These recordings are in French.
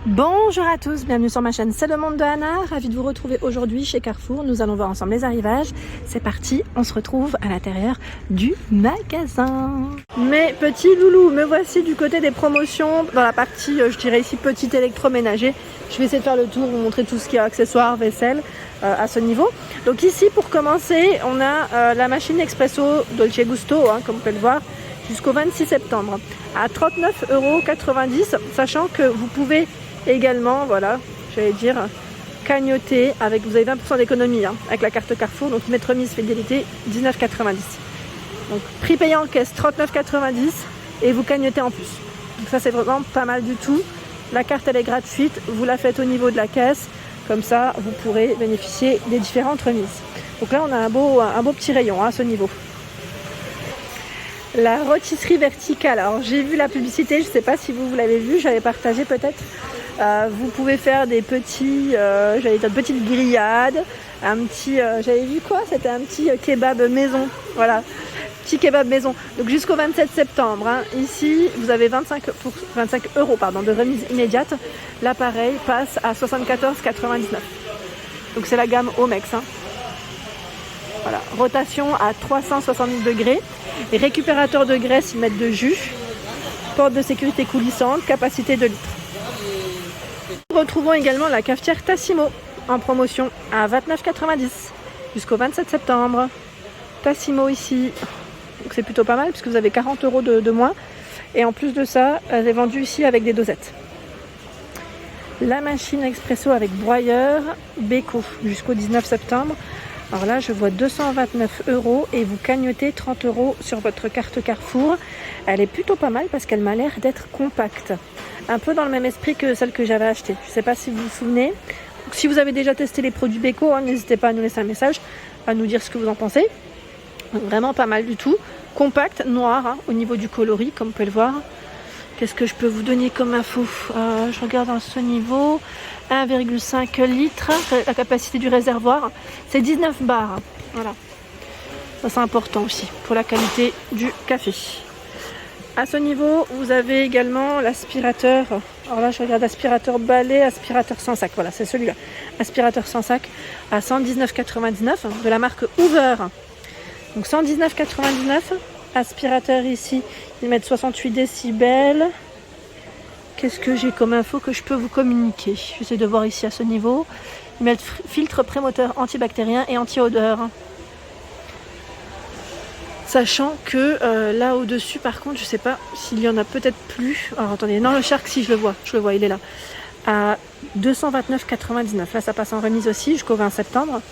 Bonjour à tous, bienvenue sur ma chaîne C'est le monde de Anna, ravie de vous retrouver aujourd'hui chez Carrefour. Nous allons voir ensemble les arrivages. C'est parti, on se retrouve à l'intérieur du magasin. Mes petits loulous, me voici du côté des promotions, dans la partie, je dirais ici, petit électroménager. Je vais essayer de faire le tour, vous montrer tout ce qui est accessoires, vaisselle, à ce niveau. Donc ici, pour commencer, on a la machine Expresso Dolce Gusto, comme vous pouvez le voir, jusqu'au 26 septembre, à 39,90 €, sachant que vous pouvez également, voilà, j'allais dire, cagnoter avec, vous avez 20% d'économie avec la carte Carrefour, donc mettre remise fidélité 19,90 €. Donc prix payant en caisse 39,90 € et vous cagnotez en plus. Donc ça c'est vraiment pas mal du tout. La carte elle est gratuite, vous la faites au niveau de la caisse, comme ça vous pourrez bénéficier des différentes remises. Donc là on a un beau petit rayon à ce niveau. La rôtisserie verticale, alors j'ai vu la publicité, je ne sais pas si vous l'avez vu, j'avais partagé peut-être. Vous pouvez faire des petits, j'allais dire petites grillades, un petit, j'avais vu quoi, c'était un petit kebab maison, voilà, petit kebab maison. Donc jusqu'au 27 septembre, ici vous avez 25 € de remise immédiate. L'appareil passe à 74,99 €. Donc c'est la gamme Omex. Voilà, rotation à 360 degrés, et récupérateur de graisse, ils mettent de jus, porte de sécurité coulissante, capacité 2 litres. Nous retrouvons également la cafetière Tassimo en promotion à 29,90 € jusqu'au 27 septembre. Tassimo ici, c'est plutôt pas mal puisque vous avez 40 € de moins, et en plus de ça, elle est vendue ici avec des dosettes. La machine Expresso avec broyeur Beko jusqu'au 19 septembre. Alors là, je vois 229 € et vous cagnotez 30 € sur votre carte Carrefour. Elle est plutôt pas mal parce qu'elle m'a l'air d'être compacte. Un peu dans le même esprit que celle que j'avais achetée. Je ne sais pas si vous vous souvenez. Donc, si vous avez déjà testé les produits Beko, n'hésitez pas à nous laisser un message, à nous dire ce que vous en pensez. Donc, vraiment pas mal du tout. Compacte, noir, au niveau du coloris, comme vous pouvez le voir. Qu'est-ce que je peux vous donner comme info? Je regarde dans ce niveau. 1,5 litres, la capacité du réservoir, c'est 19 bars. Voilà, ça c'est important aussi pour la qualité du café. À ce niveau, vous avez également l'aspirateur. Alors là, je regarde aspirateur balai, aspirateur sans sac. Voilà, c'est celui-là. Aspirateur sans sac à 119,99 € de la marque Hoover. Donc 119,99 €. Aspirateur ici, ils mettent 68 décibels. Qu'est-ce que j'ai comme info que je peux vous communiquer? J'essaie de voir ici à ce niveau. Ils mettent filtre prémoteur antibactérien et anti-odeur. Sachant que là au-dessus, par contre, je ne sais pas s'il y en a peut-être plus. Alors attendez, non, le Shark, si je le vois, il est là. À 229,99 €. Là, ça passe en remise aussi jusqu'au 20 septembre.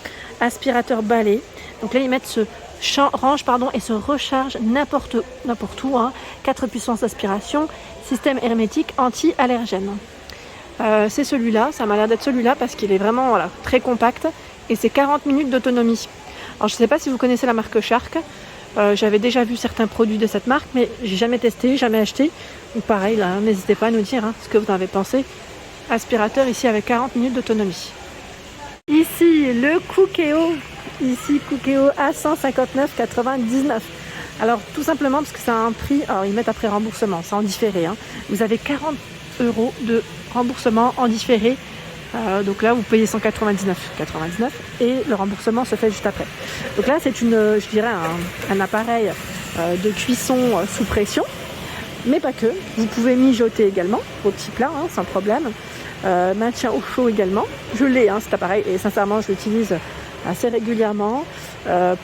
Aspirateur balai. Donc là, ils mettent ce range et se recharge n'importe où. 4 puissances d'aspiration. Système hermétique anti-allergène. C'est celui-là, ça m'a l'air d'être celui-là parce qu'il est vraiment très compact et c'est 40 minutes d'autonomie. Alors je ne sais pas si vous connaissez la marque Shark, j'avais déjà vu certains produits de cette marque mais j'ai jamais testé, jamais acheté. Donc pareil, là, n'hésitez pas à nous dire ce que vous en avez pensé. Aspirateur ici avec 40 minutes d'autonomie. Ici le Cookéo, à 159,99 €. Alors tout simplement parce que c'est un prix, alors ils mettent après remboursement, c'est en différé. Vous avez 40 € de remboursement en différé. Donc là vous payez 199,99 € et le remboursement se fait juste après. Donc là c'est je dirais un appareil de cuisson sous pression, mais pas que. Vous pouvez mijoter également vos petits plats sans problème. Maintien au chaud également. Je l'ai cet appareil et sincèrement je l'utilise assez régulièrement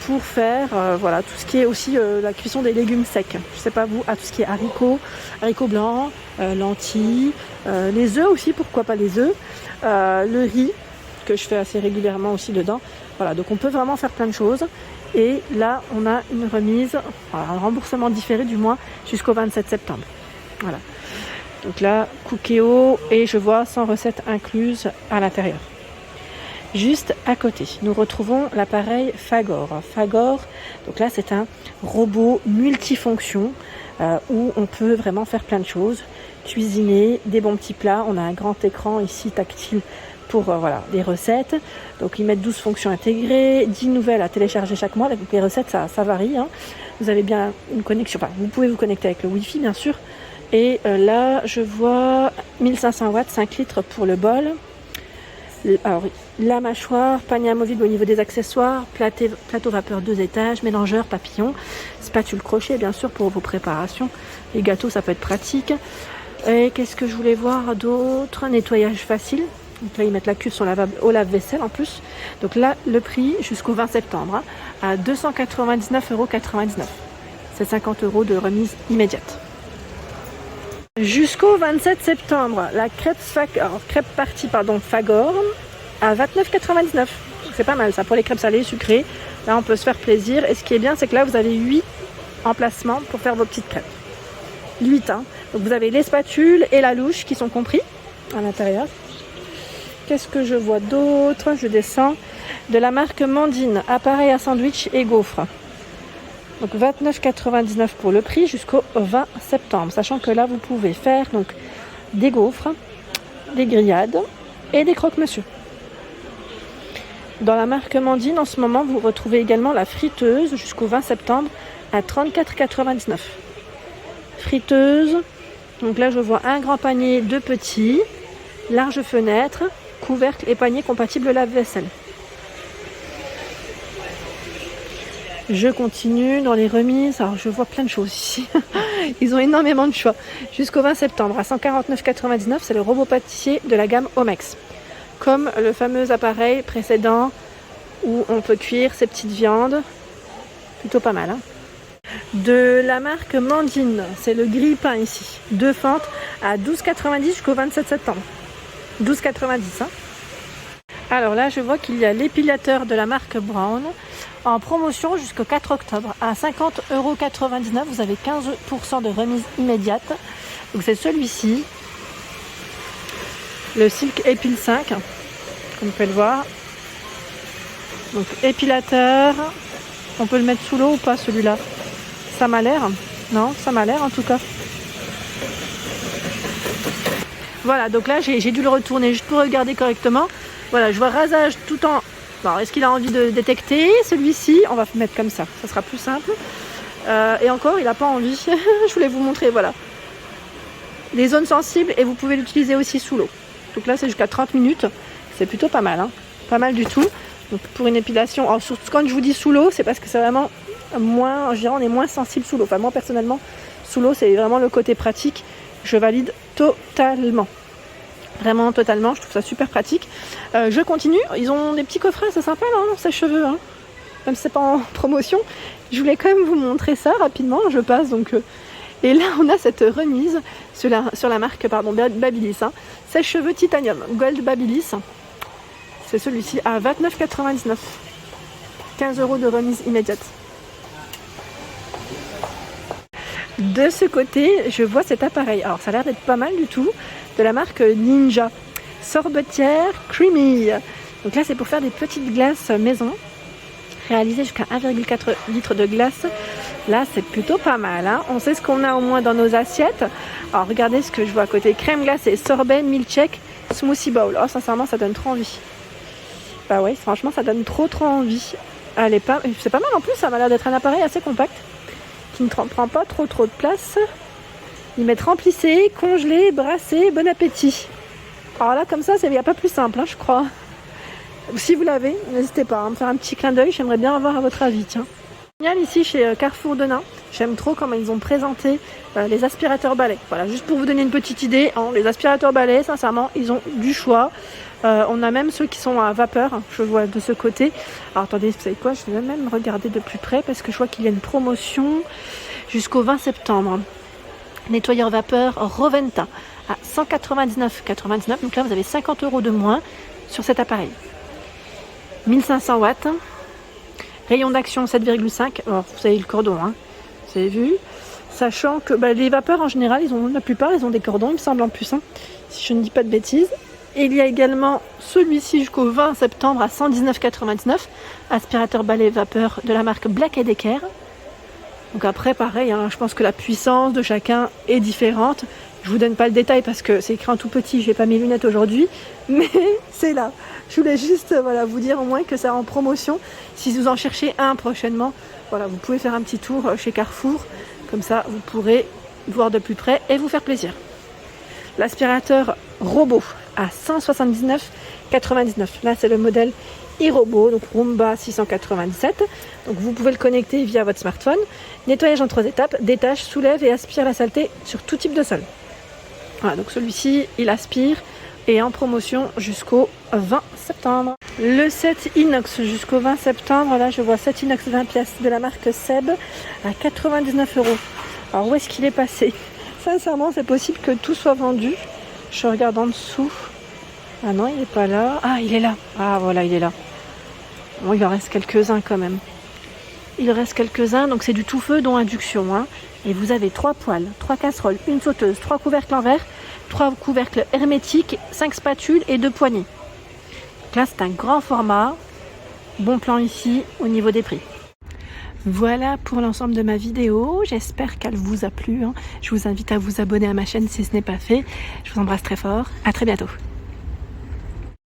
pour faire tout ce qui est aussi la cuisson des légumes secs. Je sais pas vous, tout ce qui est haricots blancs, lentilles, les œufs aussi, pourquoi pas les œufs, le riz que je fais assez régulièrement aussi dedans. Voilà, donc on peut vraiment faire plein de choses. Et là on a une remise, un remboursement différé du moins jusqu'au 27 septembre. Voilà. Donc là, Cookéo, et je vois sans recette incluse à l'intérieur. Juste à côté, nous retrouvons l'appareil Fagor. Fagor, donc là c'est un robot multifonction où on peut vraiment faire plein de choses. Cuisiner, des bons petits plats. On a un grand écran ici tactile pour des recettes. Donc ils mettent 12 fonctions intégrées, 10 nouvelles à télécharger chaque mois. Donc les recettes ça varie. Vous avez bien une connexion, vous pouvez vous connecter avec le Wi-Fi bien sûr. Et là, je vois 1500 watts, 5 litres pour le bol. Alors, la mâchoire, panier amovible au niveau des accessoires, plateau vapeur 2 étages, mélangeur, papillon, spatule crochet bien sûr pour vos préparations. Les gâteaux, ça peut être pratique. Et qu'est-ce que je voulais voir d'autre? Nettoyage facile. Donc là, ils mettent la cuve au lave-vaisselle en plus. Donc là, le prix jusqu'au 20 septembre à 299,99 €. C'est 50 € de remise immédiate. Jusqu'au 27 septembre, la crêpe partie Fagor à 29,99 €. C'est pas mal ça pour les crêpes salées, sucrées. Là, on peut se faire plaisir. Et ce qui est bien, c'est que là, vous avez 8 emplacements pour faire vos petites crêpes. 8, hein. Donc vous avez les spatules et la louche qui sont compris à l'intérieur. Qu'est-ce que je vois d'autre? Je descends. De la marque Mandine, appareil à sandwich et gaufres. Donc 29,99 € pour le prix jusqu'au 20 septembre. Sachant que là, vous pouvez faire donc des gaufres, des grillades et des croque-monsieur. Dans la marque Mandine, en ce moment, vous retrouvez également la friteuse jusqu'au 20 septembre à 34,99 €. Friteuse. Donc là, je vois un grand panier, 2 petits, large fenêtre, couvercle et panier compatible lave-vaisselle. Je continue dans les remises. Alors, je vois plein de choses ici. Ils ont énormément de choix. Jusqu'au 20 septembre, à 149,99 €, c'est le robot pâtissier de la gamme Omex. Comme le fameux appareil précédent où on peut cuire ses petites viandes. Plutôt pas mal, hein. De la marque Mandine, c'est le grille-pain ici. 2 fentes à 12,90 € jusqu'au 27 septembre. 12,90 €, hein. Alors là, je vois qu'il y a l'épilateur de la marque Brown en promotion jusqu'au 4 octobre à 50,99 €. Vous avez 15% de remise immédiate. Donc c'est celui-ci, le Silk Epile 5, comme vous pouvez le voir. Donc épilateur, on peut le mettre sous l'eau ou pas celui-là? Ça m'a l'air. Non, ça m'a l'air en tout cas. Voilà, donc là j'ai dû le retourner juste pour regarder correctement. Voilà, je vois rasage tout en... Alors, est-ce qu'il a envie de détecter celui-ci? On va mettre comme ça, ça sera plus simple. Et encore, il n'a pas envie. Je voulais vous montrer, voilà. Les zones sensibles, et vous pouvez l'utiliser aussi sous l'eau. Donc là, c'est jusqu'à 30 minutes. C'est plutôt pas mal, hein. Pas mal du tout. Donc pour une épilation, alors, surtout quand je vous dis sous l'eau, c'est parce que c'est vraiment moins, je dirais, on est moins sensible sous l'eau. Enfin, moi, personnellement, sous l'eau, c'est vraiment le côté pratique. Je valide totalement. Vraiment totalement, je trouve ça super pratique. Je continue, ils ont des petits coffrets, c'est sympa là, sèche-cheveux, hein. Même si c'est pas en promotion, je voulais quand même vous montrer ça rapidement, je passe donc. Et là on a cette remise sur la marque Babyliss, hein. Sèche-cheveux titanium, Gold Babyliss. C'est celui-ci à 29,99 €. 15 € de remise immédiate. De ce côté, je vois cet appareil. Alors ça a l'air d'être pas mal du tout. De la marque Ninja. Sorbetière Creamy. Donc là, c'est pour faire des petites glaces maison. Réalisées jusqu'à 1,4 litre de glace. Là, c'est plutôt pas mal, hein. On sait ce qu'on a au moins dans nos assiettes. Alors regardez ce que je vois à côté. Crème glacée, sorbet, milkshake, smoothie bowl. Oh, sincèrement, ça donne trop envie. Bah ouais, franchement, ça donne trop envie. C'est pas mal en plus, ça m'a l'air d'être un appareil assez compact. Qui ne prend pas trop de place. Ils mettent remplissez, congelé, brassé, bon appétit. Alors là, comme ça, il n'y a pas plus simple, hein, je crois. Si vous l'avez, n'hésitez pas à me faire un petit clin d'œil. J'aimerais bien avoir à votre avis, tiens. Génial ici chez Carrefour Denain. J'aime trop comment ils ont présenté les aspirateurs balais. Voilà, juste pour vous donner une petite idée, hein, les aspirateurs balais, sincèrement, ils ont du choix. On a même ceux qui sont à vapeur, je vois de ce côté. Alors attendez, vous savez quoi, je vais même regarder de plus près parce que je vois qu'il y a une promotion jusqu'au 20 septembre. Nettoyeur vapeur Roventa à 199,99 €. Donc là, vous avez 50 € de moins sur cet appareil. 1500 watts. Rayon d'action 7,5. Alors, vous avez le cordon, hein. Vous avez vu. Sachant que les vapeurs, en général, la plupart, ils ont des cordons, il me semble en plus, hein, si je ne dis pas de bêtises. Et il y a également celui-ci jusqu'au 20 septembre à 119,99 €. Aspirateur balai vapeur de la marque Black & Decker. Donc après, pareil, hein, je pense que la puissance de chacun est différente. Je vous donne pas le détail parce que c'est écrit en tout petit, je n'ai pas mes lunettes aujourd'hui, mais c'est là. Je voulais juste vous dire au moins que c'est en promotion. Si vous en cherchez un prochainement, voilà, vous pouvez faire un petit tour chez Carrefour. Comme ça, vous pourrez voir de plus près et vous faire plaisir. L'aspirateur robot à 179,99. Là, c'est le modèle iRobot, donc Roomba 697. Donc vous pouvez le connecter via votre smartphone. Nettoyage en 3 étapes, détache, soulève et aspire la saleté sur tout type de sol. Voilà, donc celui-ci, il aspire et est en promotion jusqu'au 20 septembre. Le set inox jusqu'au 20 septembre, là je vois set inox 20 pièces de la marque Seb à 99 €. Alors où est-ce qu'il est passé? Sincèrement, c'est possible que tout soit vendu. Je regarde en dessous. Ah non, il n'est pas là. Ah, il est là. Ah voilà, il est là. Bon, il en reste quelques-uns quand même. Il reste quelques-uns, donc c'est du tout feu dont induction. Hein. Et vous avez 3 poêles, 3 casseroles, une sauteuse, 3 couvercles en verre, 3 couvercles hermétiques, 5 spatules et 2 poignées. Donc là, c'est un grand format. Bon plan ici au niveau des prix. Voilà pour l'ensemble de ma vidéo, j'espère qu'elle vous a plu. Je vous invite à vous abonner à ma chaîne si ce n'est pas fait. Je vous embrasse très fort, à très bientôt.